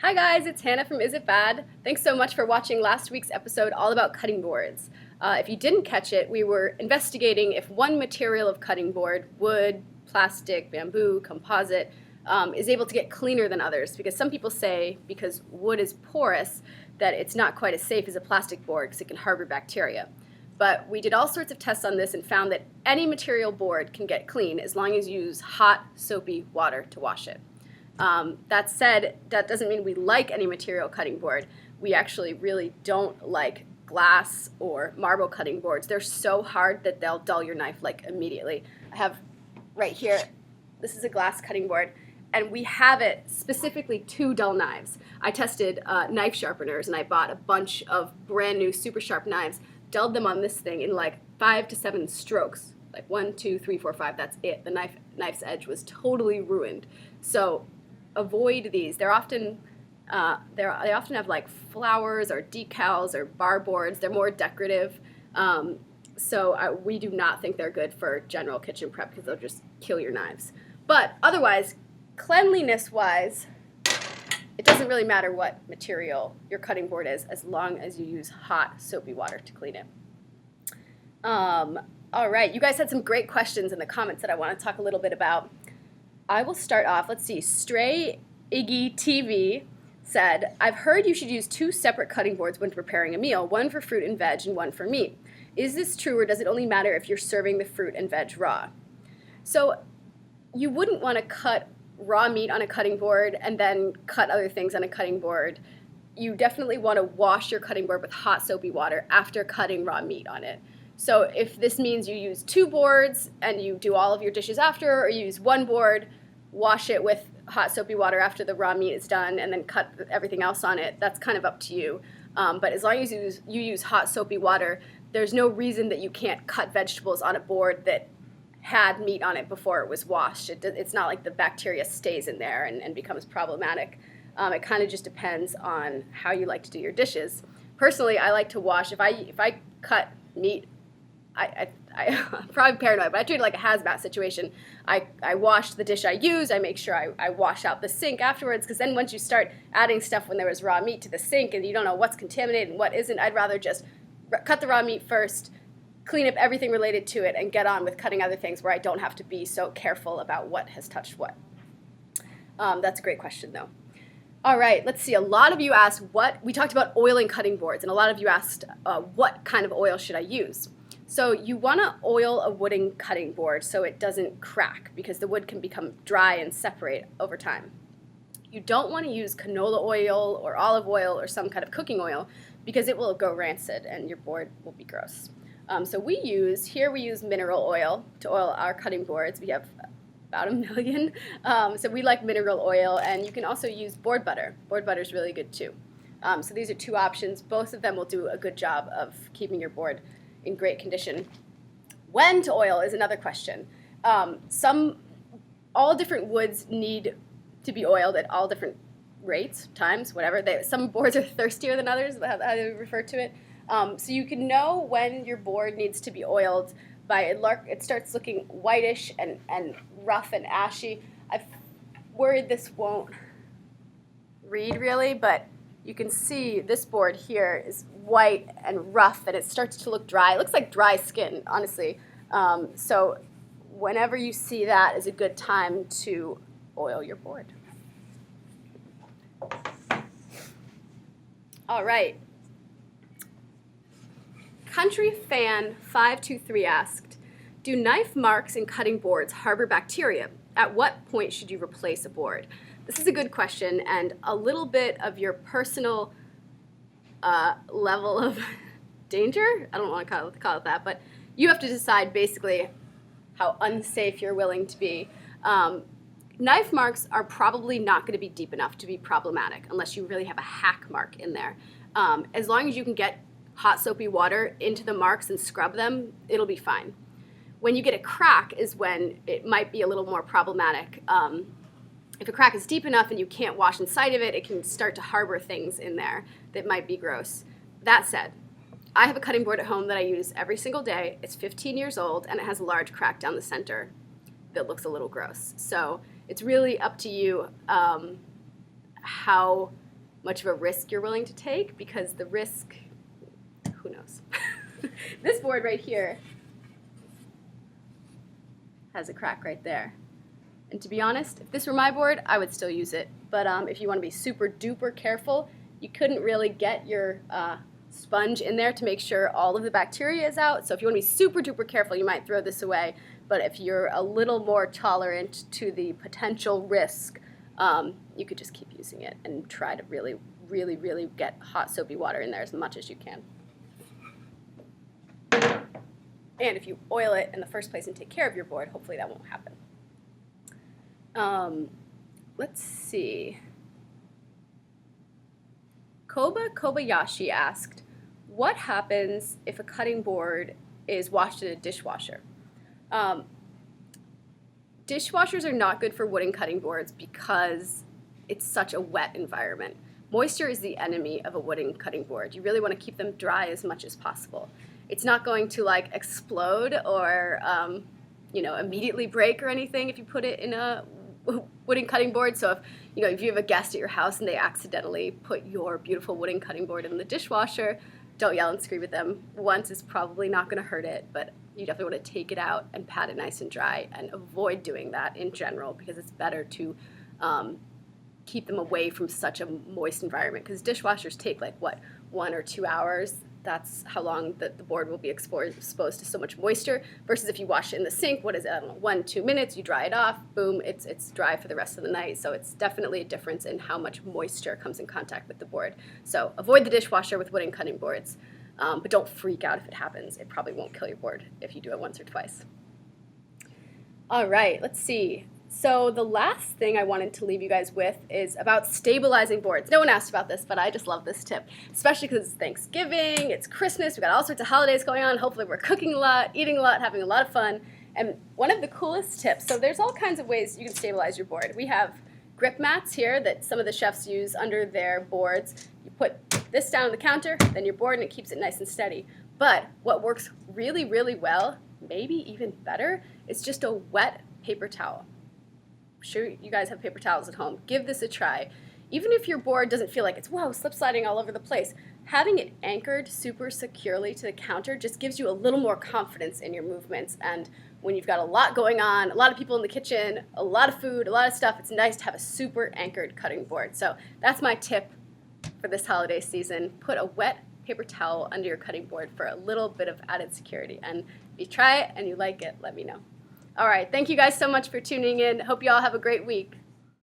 Hi guys, it's Hannah from Is It Bad? Thanks so much for watching last week's episode all about cutting boards. If you didn't catch it, we were investigating if one material of cutting board, wood, plastic, bamboo, composite, is able to get cleaner than others, because some people say because wood is porous that it's not quite as safe as a plastic board because it can harbor bacteria. But we did all sorts of tests on this and found that any material board can get clean as long as you use hot, soapy water to wash it. That said, that doesn't mean we like any material cutting board. We actually really don't like glass or marble cutting boards. They're so hard that they'll dull your knife like immediately. I have right here, this is a glass cutting board, and we have it specifically to dull knives. I tested knife sharpeners, and I bought a bunch of brand new super sharp knives, dulled them on this thing in like 5 to 7 strokes. Like 1, 2, 3, 4, 5, that's it. The knife's edge was totally ruined. So avoid these. They often have like flowers or decals or bar boards. They're more decorative. We do not think they're good for general kitchen prep because they'll just kill your knives. But otherwise, cleanliness-wise, it doesn't really matter what material your cutting board is as long as you use hot, soapy water to clean it. All right, you guys had some great questions in the comments that I want to talk a little bit about. I will start off. Let's see. Stray Iggy TV said, I've heard you should use 2 separate cutting boards when preparing a meal, one for fruit and veg and one for meat. Is this true, or does it only matter if you're serving the fruit and veg raw? So you wouldn't want to cut raw meat on a cutting board and then cut other things on a cutting board. You definitely want to wash your cutting board with hot soapy water after cutting raw meat on it. So if this means you use 2 boards and you do all of your dishes after, or you use 1 board, wash it with hot soapy water after the raw meat is done, and then cut everything else on it, that's kind of up to you. But as long as you use hot soapy water, there's no reason that you can't cut vegetables on a board that had meat on it before it was washed. It's not like the bacteria stays in there and becomes problematic. It kind of just depends on how you like to do your dishes. Personally, I like to wash. If I cut meat, I'm probably paranoid, but I treat it like a hazmat situation. I wash the dish I use. I make sure I wash out the sink afterwards, because then once you start adding stuff when there was raw meat to the sink and you don't know what's contaminated and what isn't, I'd rather just cut the raw meat first, clean up everything related to it, and get on with cutting other things where I don't have to be so careful about what has touched what. That's a great question, though. All right, let's see. A lot of you asked we talked about oiling cutting boards, and a lot of you asked what kind of oil should I use? So you want to oil a wooden cutting board so it doesn't crack, because the wood can become dry and separate over time. You don't want to use canola oil or olive oil or some kind of cooking oil, because it will go rancid and your board will be gross. So we use mineral oil to oil our cutting boards. We have about 1 million. So we like mineral oil, and you can also use board butter. Board butter is really good too. So these are 2 options. Both of them will do a good job of keeping your board in great condition. When to oil is another question. All different woods need to be oiled at all different rates, times, whatever. Some boards are thirstier than others, how they refer to it. So you can know when your board needs to be oiled by it starts looking whitish and rough and ashy. I'm worried this won't read really, but you can see this board here is white and rough, and it starts to look dry. It looks like dry skin, honestly. So whenever you see that is a good time to oil your board. All right. Country Fan 523 asked, do knife marks in cutting boards harbor bacteria? At what point should you replace a board? This is a good question, and a little bit of your personal level of danger. I don't want to call it that, but you have to decide basically how unsafe you're willing to be. Knife marks are probably not going to be deep enough to be problematic unless you really have a hack mark in there. As long as you can get hot soapy water into the marks and scrub them, it'll be fine. When you get a crack is when it might be a little more problematic. If a crack is deep enough and you can't wash inside of it, it can start to harbor things in there that might be gross. That said, I have a cutting board at home that I use every single day. It's 15 years old, and it has a large crack down the center that looks a little gross. So it's really up to you how much of a risk you're willing to take, because the risk, who knows. This board right here has a crack right there. And to be honest, if this were my board, I would still use it. But if you want to be super duper careful, you couldn't really get your sponge in there to make sure all of the bacteria is out. So if you want to be super duper careful, you might throw this away. But if you're a little more tolerant to the potential risk, you could just keep using it and try to really, really, really get hot soapy water in there as much as you can. And if you oil it in the first place and take care of your board, hopefully that won't happen. Let's see. Kobayashi asked, what happens if a cutting board is washed in a dishwasher? Dishwashers are not good for wooden cutting boards because it's such a wet environment. Moisture is the enemy of a wooden cutting board. You really want to keep them dry as much as possible. It's not going to like explode or immediately break or anything if you put it in a wooden cutting board. So if you have a guest at your house and they accidentally put your beautiful wooden cutting board in the dishwasher, don't yell and scream at them. Once is probably not going to hurt it, but you definitely want to take it out and pat it nice and dry, and avoid doing that in general, because it's better to keep them away from such a moist environment, because dishwashers take 1 or 2 hours. That's how long the board will be exposed to so much moisture, versus if you wash it in the sink, what is it, 1-2 minutes, you dry it off, boom, it's dry for the rest of the night. So it's definitely a difference in how much moisture comes in contact with the board. So avoid the dishwasher with wooden cutting boards, but don't freak out if it happens. It probably won't kill your board if you do it once or twice. All right, let's see. So the last thing I wanted to leave you guys with is about stabilizing boards. No one asked about this, but I just love this tip, especially because it's Thanksgiving, it's Christmas, we've got all sorts of holidays going on. Hopefully we're cooking a lot, eating a lot, having a lot of fun. And one of the coolest tips, so there's all kinds of ways you can stabilize your board. We have grip mats here that some of the chefs use under their boards. You put this down on the counter, then your board, and it keeps it nice and steady. But what works really, really well, maybe even better, is just a wet paper towel. Sure, you guys have paper towels at home. Give this a try. Even if your board doesn't feel like it's, whoa, slip sliding all over the place, having it anchored super securely to the counter just gives you a little more confidence in your movements. And when you've got a lot going on, a lot of people in the kitchen, a lot of food, a lot of stuff, it's nice to have a super anchored cutting board. So that's my tip for this holiday season. Put a wet paper towel under your cutting board for a little bit of added security. And if you try it and you like it, let me know. All right, thank you guys so much for tuning in. Hope you all have a great week.